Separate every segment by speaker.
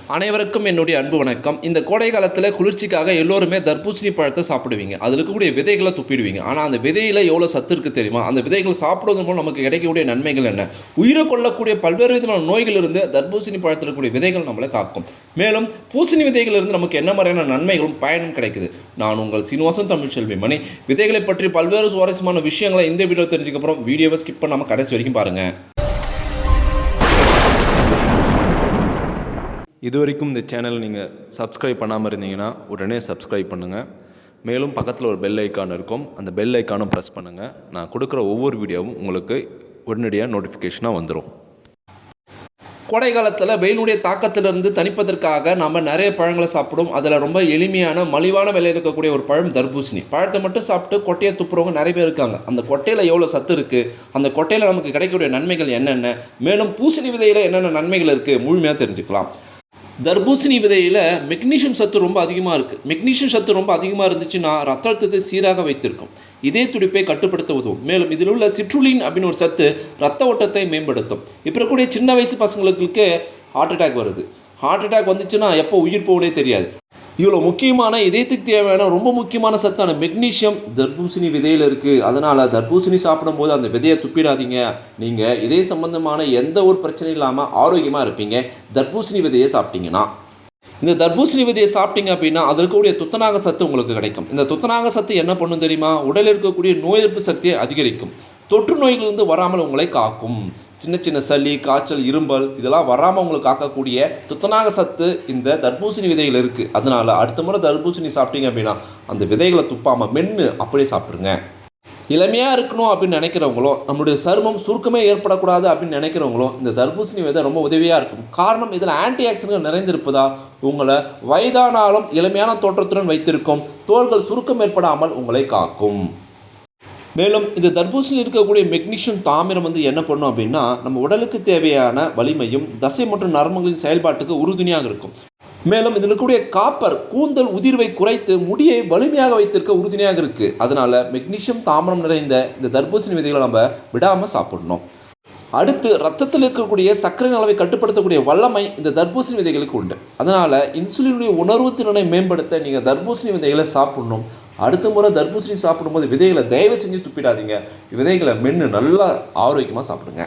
Speaker 1: அனைவருக்கும் என்னுடைய அன்பு வணக்கம். இந்த கோடை காலத்தில் குளிர்ச்சிக்காக எல்லோருமே தர்பூசணி பழத்தை சாப்பிடுவீங்க. அதில் இருக்கக்கூடிய விதைகளை துப்பிடுவீங்க. ஆனால் அந்த விதையில் எவ்வளோ சத்து இருக்குது தெரியுமா? அந்த விதைகள் சாப்பிடுவதன் மூலம் நமக்கு கிடைக்கக்கூடிய நன்மைகள் என்ன? உயிரை கொள்ளக்கூடிய பல்வேறு விதமான நோய்களிலிருந்து தர்பூசணி பழத்தில் இருக்கக்கூடிய விதைகள் நம்மளை காக்கும். மேலும் பூசணி விதைகளிலிருந்து நமக்கு என்ன மாதிரியான நன்மைகளும் பயனும் கிடைக்குது. நான் உங்கள் சீனிவாசன் தமிழ்ச்செல்வி மணி. விதைகளை பற்றி பல்வேறு சுவாரஸ்யமான விஷயங்களை இந்த வீடியோ தெரிஞ்சுக்கப்புறம் வீடியோவை ஸ்கிப் பண்ணாமல் கடைசி வரைக்கும் பாருங்கள்.
Speaker 2: இது வரைக்கும் இந்த சேனல் நீங்கள் சப்ஸ்கிரைப் பண்ணாமல் இருந்தீங்கன்னா உடனே சப்ஸ்கிரைப் பண்ணுங்கள். மேலும் பக்கத்தில் ஒரு பெல் ஐக்கான் இருக்கும், அந்த பெல் ஐக்கானும் ப்ரெஸ் பண்ணுங்கள். நான் கொடுக்குற ஒவ்வொரு வீடியோவும் உங்களுக்கு உடனடியாக நோட்டிஃபிகேஷனாக வந்துடும்.
Speaker 1: கோடை காலத்தில் வெயிலுடைய தாக்கத்திலிருந்து தணிப்பதற்காக நம்ம நிறைய பழங்களை சாப்பிடும். அதில் ரொம்ப எளிமையான மலிவான விலையில் இருக்கக்கூடிய ஒரு பழம் தர்பூசணி. பழத்தை மட்டும் சாப்பிட்டு கொட்டையை துப்புறவங்க நிறைய பேர் இருக்காங்க. அந்த கொட்டையில் எவ்வளோ சத்து இருக்குது, அந்த கொட்டையில் நமக்கு கிடைக்கக்கூடிய நன்மைகள் என்னென்ன, மேலும் பூசணி விதையில் என்னென்ன நன்மைகள் இருக்குது முழுமையாக தெரிஞ்சுக்கலாம். தர்பூசணி விதையில் மெக்னீஷியம் சத்து ரொம்ப அதிகமாக இருக்குது. மெக்னீஷியம் சத்து ரொம்ப அதிகமாக இருந்துச்சுன்னா ரத்த அழுத்தத்தை சீராக வைத்திருக்கும், இதய துடிப்பை கட்டுப்படுத்த உதவும். மேலும் இதில் உள்ள சிட்ருலின் அப்படின்னு ஒரு சத்து ரத்த ஓட்டத்தை மேம்படுத்தும். இப்போ இருக்கக்கூடிய சின்ன வயசு பசங்களுக்கு ஹார்ட் அட்டாக் வருது. ஹார்ட் அட்டாக் வந்துச்சுன்னா எப்போ உயிர் போகனே தெரியாது. இவ்வளோ முக்கியமான இதயத்துக்கு தேவையான ரொம்ப முக்கியமான சத்தான மெக்னீஷியம் தர்பூசணி விதையில் இருக்குது. அதனால் தர்பூசணி சாப்பிடும்போது அந்த விதையை துப்பிடாதீங்க. நீங்கள் இதய சம்பந்தமான எந்த ஒரு பிரச்சனையும் இல்லாமல் ஆரோக்கியமாக இருப்பீங்க தர்பூசணி விதையை சாப்பிட்டீங்கன்னா. இந்த தர்பூசணி விதையை சாப்பிட்டீங்க அப்படின்னா அதில் இருக்கக்கூடிய துத்தநாக சத்து உங்களுக்கு கிடைக்கும். இந்த துத்தநாக சத்து என்ன பண்ணும் தெரியுமா? உடலில் இருக்கக்கூடிய நோய் எதிர்ப்பு சக்தியை அதிகரிக்கும். தொற்று நோய்களிலிருந்து வராமல் உங்களை காக்கும். சின்ன சின்ன சளி, காய்ச்சல், இரும்பல் இதெல்லாம் வராமல் உங்களுக்கு காக்கக்கூடிய துத்தநாக சத்து இந்த தர்பூசணி விதைகள் இருக்குது. அதனால் அடுத்த முறை தர்பூசணி சாப்பிட்டீங்க அப்படின்னா அந்த விதைகளை துப்பாமல் மென்று அப்படியே சாப்பிடுங்க. இளமையாக இருக்கணும் அப்படின்னு நினைக்கிறவங்களும், நம்மளுடைய சருமம் சுருக்கமே ஏற்படக்கூடாது அப்படின்னு நினைக்கிறவங்களும் இந்த தர்பூசணி விதை ரொம்ப உதவியாக இருக்கும். காரணம் இதில் ஆன்டி ஆக்சிடென்ட்கள் நிறைந்திருப்பதா உங்களை வயதானாலும் இளமையான தோற்றத்துடன் வைத்திருக்கும். தோள்கள் சுருக்கம் ஏற்படாமல் உங்களை காக்கும். மேலும் இந்த தர்பூசணியில் இருக்கக்கூடிய மெக்னீஷியம் தாமிரம் என்ன பண்ணும் அப்படின்னா நம்ம உடலுக்கு தேவையான வலிமையும் தசை மற்றும் நரம்புகளின் செயல்பாட்டுக்கு உறுதுணையாக இருக்கும். மேலும் இதில் இருக்கக்கூடிய காப்பர் கூந்தல் உதிர்வை குறைத்து முடியை வலிமையாக வைத்திருக்க உறுதுணையாக இருக்குது. அதனால் மெக்னீஷியம் தாமிரம் நிறைந்த இந்த தர்பூசணி விதைகளை நம்ம விடாமல் சாப்பிடணும். அடுத்து ரத்தத்தில் இருக்கக்கூடிய சர்க்கரை அளவை கட்டுப்படுத்தக்கூடிய வல்லமை இந்த தர்பூசணி விதைகளுக்கு உண்டு. அதனால் இன்சுலினுடைய உணர்வு திறனை மேம்படுத்த நீங்கள் தர்பூசணி விதைகளை சாப்பிடணும். அடுத்த முறை தர்பூசணி சாப்பிடும்போது விதைகளை தயவு செஞ்சு துப்பிடாதீங்க. விதைகளை மென்று நல்லா ஆரோக்கியமாக சாப்பிடுங்க.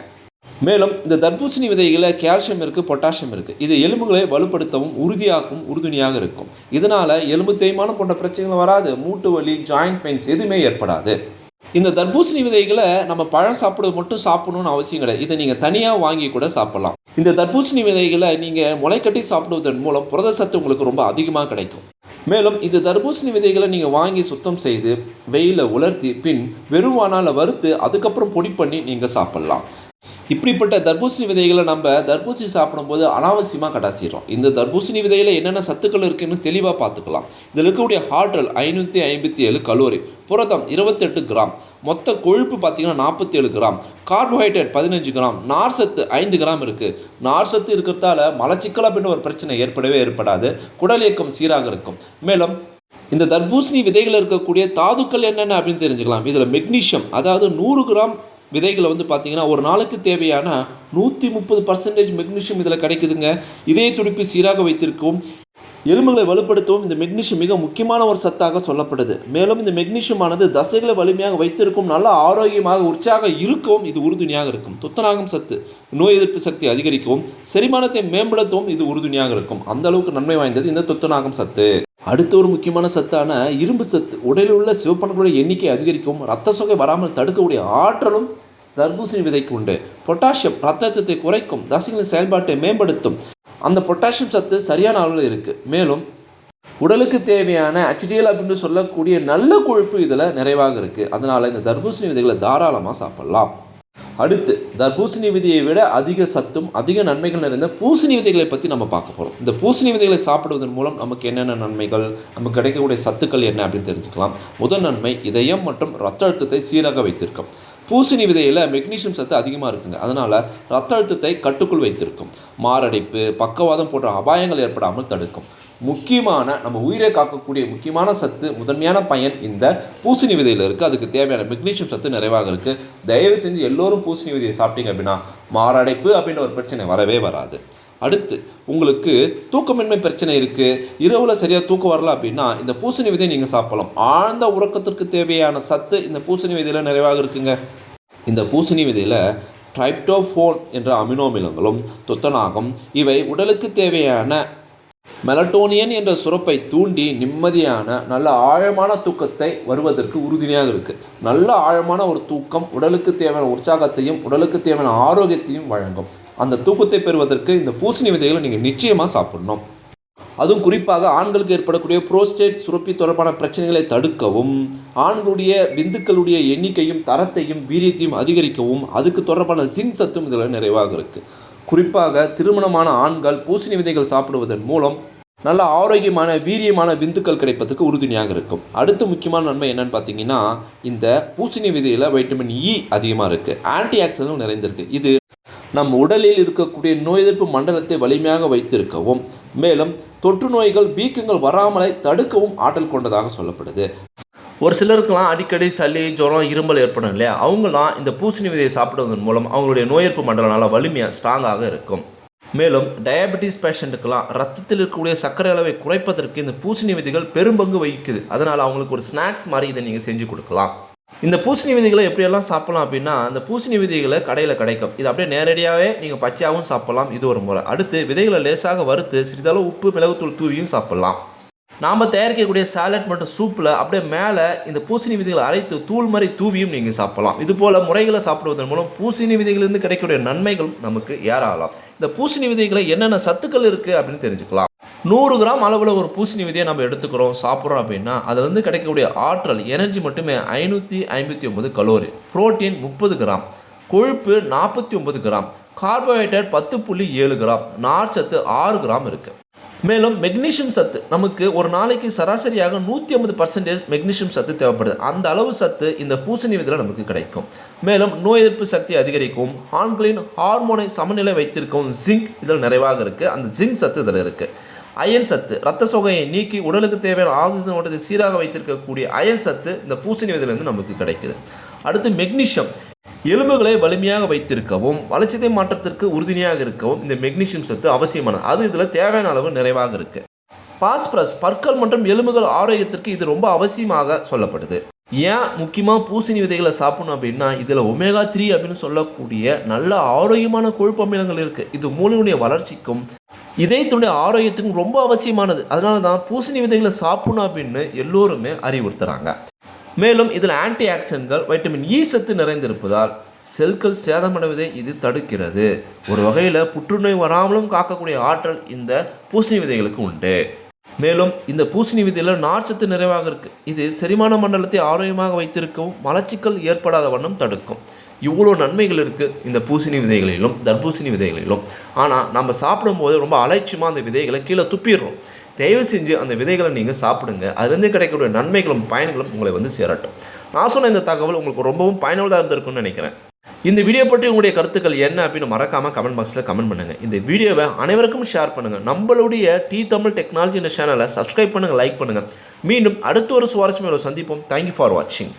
Speaker 1: மேலும் இந்த தர்பூசணி விதைகளில் கால்சியம் இருக்குது, பொட்டாசியம் இருக்குது. இது எலும்புகளை வலுப்படுத்தவும் உறுதியாக்கும் உறுதுணையாக இருக்கும். இதனால் எலும்பு தேய்மானம் போன்ற பிரச்சனைகள் வராது. மூட்டு வலி, ஜாயிண்ட் பெயின்ஸ் எதுவுமே ஏற்படாது. இந்த தர்பூசணி விதைகளை நம்ம பழம் சாப்பிடுவது மட்டும் சாப்பிடணும்னு அவசியம் கிடையாது. இதை நீங்கள் தனியாக வாங்கி கூட சாப்பிடலாம். இந்த தர்பூசணி விதைகளை நீங்கள் முளைக்கட்டி சாப்பிடுவதன் மூலம் புரத சத்து உங்களுக்கு ரொம்ப அதிகமாக கிடைக்கும். மேலும் இந்த தர்பூசணி விதைகளை நீங்கள் வாங்கி சுத்தம் செய்து வெயிலில் உலர்த்தி பின் வெறும் வாணால் வறுத்து அதுக்கப்புறம் பொடி பண்ணி நீங்கள் சாப்பிட்லாம். இப்படிப்பட்ட தர்பூசணி விதைகளை நம்ம தர்பூசணி சாப்பிடும்போது அனாவசியமாக கடாசிடுறோம். இந்த தர்பூசணி விதையில் என்னென்ன சத்துக்கள் இருக்குன்னு தெளிவாக பார்த்துக்கலாம். இதில் இருக்கக்கூடிய ஆற்றல் 557 கலோரி, புரதம் 28 கிராம், மொத்த கொழுப்பு பார்த்தீங்கன்னா 47 கிராம், கார்போஹைட்ரேட் 15 கிராம், நார் சத்து 5 கிராம் இருக்குது. நார் சத்து இருக்கிறதால மலச்சிக்கல் அப்படின்ற ஒரு பிரச்சனை ஏற்படாது. குடல் இயக்கம் சீராக இருக்கும். மேலும் இந்த தர்பூசணி விதைகள் இருக்கக்கூடிய தாதுக்கள் என்னென்ன அப்படின்னு தெரிஞ்சுக்கலாம். இதில் மெக்னீஷியம், அதாவது 100 கிராம் விதைகளை பார்த்தீங்கன்னா ஒரு நாளுக்கு தேவையான 130% மெக்னீஷியம் இதில் கிடைக்குதுங்க. இதய துடிப்பு சீராக வைத்திருக்கும், எலும்புகளை வலுப்படுத்தவும் இந்த மெக்னீஷியம் மிக முக்கியமான ஒரு சத்தாக சொல்லப்படுது. மேலும் இந்த மெக்னீஷியமானது தசைகளை வலிமையாக வைத்திருக்கும், நல்ல ஆரோக்கியமாக உற்சாக இருக்கவும் இது உறுதுணையாக இருக்கும். துத்தநாகம் சத்து நோய் எதிர்ப்பு சக்தி அதிகரிக்கவும் செரிமானத்தை மேம்படுத்தவும் இது உறுதுணையாக இருக்கும். அந்த அளவுக்கு நன்மை வாய்ந்தது இந்த துத்தநாகம் சத்து. அடுத்த ஒரு முக்கியமான சத்தான இரும்பு சத்து உடலில் உள்ள சிவப்பணுக்களுடைய எண்ணிக்கை அதிகரிக்கும், இரத்த சோகை வராமல் தடுக்கக்கூடிய ஆற்றலும் தர்பூசணி விதைக்கு உண்டு. பொட்டாசியம் இரத்த அழுத்தத்தை குறைக்கும், தசைகளின் செயல்பாட்டை மேம்படுத்தும். அந்த பொட்டாசியம் சத்து சரியான அளவில் இருக்குது. மேலும் உடலுக்கு தேவையான HDL அப்படின்னு சொல்லக்கூடிய நல்ல கொழுப்பு இதில் நிறைவாக இருக்குது. அதனால் இந்த தர்பூசணி விதைகளை தாராளமாக சாப்பிடலாம். அடுத்து தர்பூசணி விதையை விட அதிக சத்தும் அதிக நன்மைகள் நிறைந்த பூசணி விதைகளை பற்றி நம்ம பார்க்க போகிறோம். இந்த பூசணி விதைகளை சாப்பிடுவதன் மூலம் நமக்கு என்னென்ன நன்மைகள், நமக்கு கிடைக்கக்கூடிய சத்துக்கள் என்ன அப்படின்னு தெரிஞ்சுக்கலாம். முதல் நன்மை இதயம் மற்றும் இரத்த அழுத்தத்தை சீராக வைத்திருக்கும். பூசணி விதையில் மெக்னீஷியம் சத்து அதிகமாக இருக்குங்க. அதனால் இரத்த அழுத்தத்தை கட்டுக்குள் வைத்திருக்கும். மாரடைப்பு, பக்கவாதம் போன்ற அபாயங்கள் ஏற்படாமல் தடுக்கும். முக்கியமான நம்ம உயிரை காக்கக்கூடிய முக்கியமான சத்து, முதன்மையான பயன் இந்த பூசணி விதையில் இருக்குது. அதுக்கு தேவையான மெக்னீஷியம் சத்து நிறைவாக இருக்குது. தயவு செஞ்சு எல்லோரும் பூசணி விதையை சாப்பிட்டீங்க அப்படின்னா மாரடைப்பு அப்படின்ற ஒரு பிரச்சனை வரவே வராது. அடுத்து உங்களுக்கு தூக்கமின்மை பிரச்சனை இருக்குது, இரவில் சரியாக தூக்கம் வரல அப்படின்னா இந்த பூசணி விதையை நீங்கள் சாப்பிடலாம். ஆழ்ந்த உறக்கத்திற்கு தேவையான சத்து இந்த பூசணி விதையில் நிறைவாக இருக்குங்க. இந்த பூசணி விதையில் ட்ரைப்டோஃபோன் என்ற அமினோ அமிலங்களும் துத்தநாகம் இவை உடலுக்கு தேவையான மெலட்டோனியன் என்ற சுரப்பை தூண்டி நிம்மதியான நல்ல ஆழமான தூக்கத்தை வருவதற்கு உறுதுணையாக இருக்குது. நல்ல ஆழமான ஒரு தூக்கம் உடலுக்கு தேவையான உற்சாகத்தையும் உடலுக்கு தேவையான ஆரோக்கியத்தையும் வழங்கும். அந்த தூக்கத்தை பெறுவதற்கு இந்த பூசணி விதைகளை நீங்கள் நிச்சயமாக சாப்பிடணும். அதுவும் குறிப்பாக ஆண்களுக்கு ஏற்படக்கூடிய புரோஸ்டேட் சுரப்பி தொடர்பான பிரச்சனைகளை தடுக்கவும், ஆண்களுடைய விந்துக்களுடைய எண்ணிக்கையும் தரத்தையும் வீரியத்தையும் அதிகரிக்கவும் அதுக்கு தொடர்பான ஜிங்க் சத்தும் இதில் நிறைவாக இருக்குது. குறிப்பாக திருமணமான ஆண்கள் பூசணி விதைகள் சாப்பிடுவதன் மூலம் நல்ல ஆரோக்கியமான வீரியமான விந்துக்கள் கிடைப்பதற்கு உறுதுணையாக இருக்கும். அடுத்த முக்கியமான நன்மை என்னன்னு பார்த்தீங்கன்னா, இந்த பூசணி விதையில் வைட்டமின் இ அதிகமாக இருக்குது, ஆன்டி ஆக்சிடென்ட்கள் நிறைந்திருக்கு. இது நம் உடலில் இருக்கக்கூடிய நோய் எதிர்ப்பு மண்டலத்தை வலிமையாக வைத்திருக்கவும், மேலும் தொற்று நோய்கள் வீக்கங்கள் வராமலை தடுக்கவும் ஆற்றல் கொண்டதாக சொல்லப்படுது. ஒரு சிலருக்கெல்லாம் அடிக்கடி சளி, ஜுரம், இருமல் ஏற்படும் இல்லையா, அவங்களாம் இந்த பூசணி விதையை சாப்பிடுவதன் மூலம் அவங்களுடைய நோய் எதிர்ப்பு மண்டலம் நல்லா வலிமையாக ஸ்ட்ராங்காக இருக்கும். மேலும் டயபெட்டிஸ் பேஷண்ட்டுக்கெல்லாம் ரத்தத்தில் இருக்கக்கூடிய சர்க்கரை அளவை குறைப்பதற்கு இந்த பூசணி விதைகள் பெரும்பங்கு வகிக்குது. அதனால் அவங்களுக்கு ஒரு ஸ்நாக்ஸ் மாதிரி இதை நீங்கள் செஞ்சு கொடுக்கலாம். இந்த பூசணி விதைகளை எப்படியெல்லாம் சாப்பிடலாம் அப்படின்னா, அந்த பூசணி விதைகளை கடையில் கிடைக்கும். இது அப்படியே நேரடியாகவே நீங்கள் பச்சையாகவும் சாப்பிடலாம், இது ஒரு முறை. அடுத்து விதைகளை லேசாக வறுத்து சிறிதளவு உப்பு மிளகுத்தூள் தூவியும் சாப்பிடலாம். நாம் தயாரிக்கக்கூடிய சாலட் மற்றும் சூப்பில் அப்படியே மேலே இந்த பூசணி விதைகளை அரைத்து தூள் மாதிரி தூவியும் நீங்கள் சாப்பிடலாம். இதுபோல் முறைகளை சாப்பிடுவதன் மூலம் பூசணி விதைகளிலிருந்து கிடைக்கக்கூடிய நன்மைகள் நமக்கு ஏறாகலாம். இந்த பூசணி விதைகளை என்னென்ன சத்துக்கள் இருக்குது அப்படின்னு தெரிஞ்சுக்கலாம். 100 கிராம் அளவில் ஒரு பூசணி விதையை நம்ம எடுத்துக்கிறோம், சாப்பிட்றோம் அப்படின்னா அதிலிருந்து கிடைக்கக்கூடிய ஆற்றல் எனர்ஜி மட்டுமே 559 கலோரி, புரோட்டீன் 30 கிராம், கொழுப்பு 49 கிராம், கார்போஹைட்ரேட் 10.7 கிராம், நார்ச்சத்து 6 கிராம் இருக்குது. மேலும் மெக்னீஷியம் சத்து நமக்கு ஒரு நாளைக்கு சராசரியாக 150% மெக்னீஷியம் சத்து தேவைப்படுது. அந்த அளவு சத்து இந்த பூசணி விதையில் நமக்கு கிடைக்கும். மேலும் நோய் எதிர்ப்பு சக்தி அதிகரிக்கும், ஆண்களின் ஹார்மோனை சமநிலை வைத்திருக்கும் ஜிங்க் இதில் நிறைவாக இருக்குது. அந்த ஜிங்க் சத்து இதில் இருக்குது. அயன் சத்து இரத்த சோகையை நீக்கி உடலுக்கு தேவையான ஆக்சிஜன் ஓட்டத்தை சீராக வைத்திருக்கக்கூடிய அயன் சத்து இந்த பூசணி விதையிலிருந்து நமக்கு கிடைக்குது. அடுத்து மெக்னீஷியம் எலும்புகளை வலிமையாக வைத்திருக்கவும் வளர்ச்சிதை மாற்றத்திற்கு உறுதுணையாக இருக்கவும் இந்த மெக்னீஷியம் சத்து அவசியமானது. அது இதில் தேவையான அளவு நிறைவாக இருக்குது. பாஸ்பரஸ் பற்கள் மற்றும் எலும்புகள் ஆரோக்கியத்திற்கு இது ரொம்ப அவசியமாக சொல்லப்படுது. ஏன் முக்கியமாக பூசணி விதைகளை சாப்பிடணும் அப்படின்னா, இதில் ஒமேகா 3 அப்படின்னு சொல்லக்கூடிய நல்ல ஆரோக்கியமான கொழுப்பு அமிலங்கள் இருக்குது. இது மூளையுடைய வளர்ச்சிக்கும் இதயத்துடைய ஆரோக்கியத்துக்கும் ரொம்ப அவசியமானது. அதனால தான் பூசணி விதைகளை சாப்பிடணும் அப்படின்னு எல்லோருமே அறிவுறுத்துகிறாங்க. மேலும் இதில் ஆன்டி ஆக்சிடென்ட்கள் வைட்டமின் இ சத்து நிறைந்திருப்பதால் செல்கள் சேதமடைவதை இது தடுக்கிறது. ஒரு வகையில் புற்றுநோய் வராமலும் காக்கக்கூடிய ஆற்றல் இந்த பூசணி விதைகளுக்கு உண்டு. மேலும் இந்த பூசணி விதையில் நார்ச்சத்து நிறைவாக இருக்குது. இது செரிமான மண்டலத்தை ஆரோக்கியமாக வைத்திருக்கவும் மலச்சிக்கல் ஏற்படாத வண்ணம் தடுக்கும். இவ்வளோ நன்மைகள் இருக்குது இந்த பூசணி விதைகளிலும் தர்பூசணி விதைகளிலும். ஆனால் நம்ம சாப்பிடும்போது ரொம்ப அலட்சியமாக அந்த விதைகளை கீழே துப்பிடுறோம். தயவு செஞ்சு அந்த விதைகளை நீங்கள் சாப்பிடுங்க. அதுலேருந்து கிடைக்கக்கூடிய நன்மைகளும் பயன்களும் உங்களை வந்து சேரட்டும். நான் சொன்ன இந்த தகவல் உங்களுக்கு ரொம்பவும் பயனுள்ளதாக இருந்திருக்குன்னு நினைக்கிறேன். இந்த வீடியோ பற்றி உங்களுடைய கருத்துக்கள் என்ன அப்படின்னு மறக்காமல் கமெண்ட் பாக்ஸில் கமெண்ட் பண்ணுங்கள். இந்த வீடியோவை அனைவருக்கும் ஷேர் பண்ணுங்கள். நம்மளுடைய டி தமிழ் டெக்னாலஜி இந்த சேனலை சப்ஸ்கிரைப் பண்ணுங்கள், லைக் பண்ணுங்கள். மீண்டும் அடுத்த ஒரு சுவாரஸ்யமான சந்திப்போம். தேங்க்யூ ஃபார் வாட்சிங்.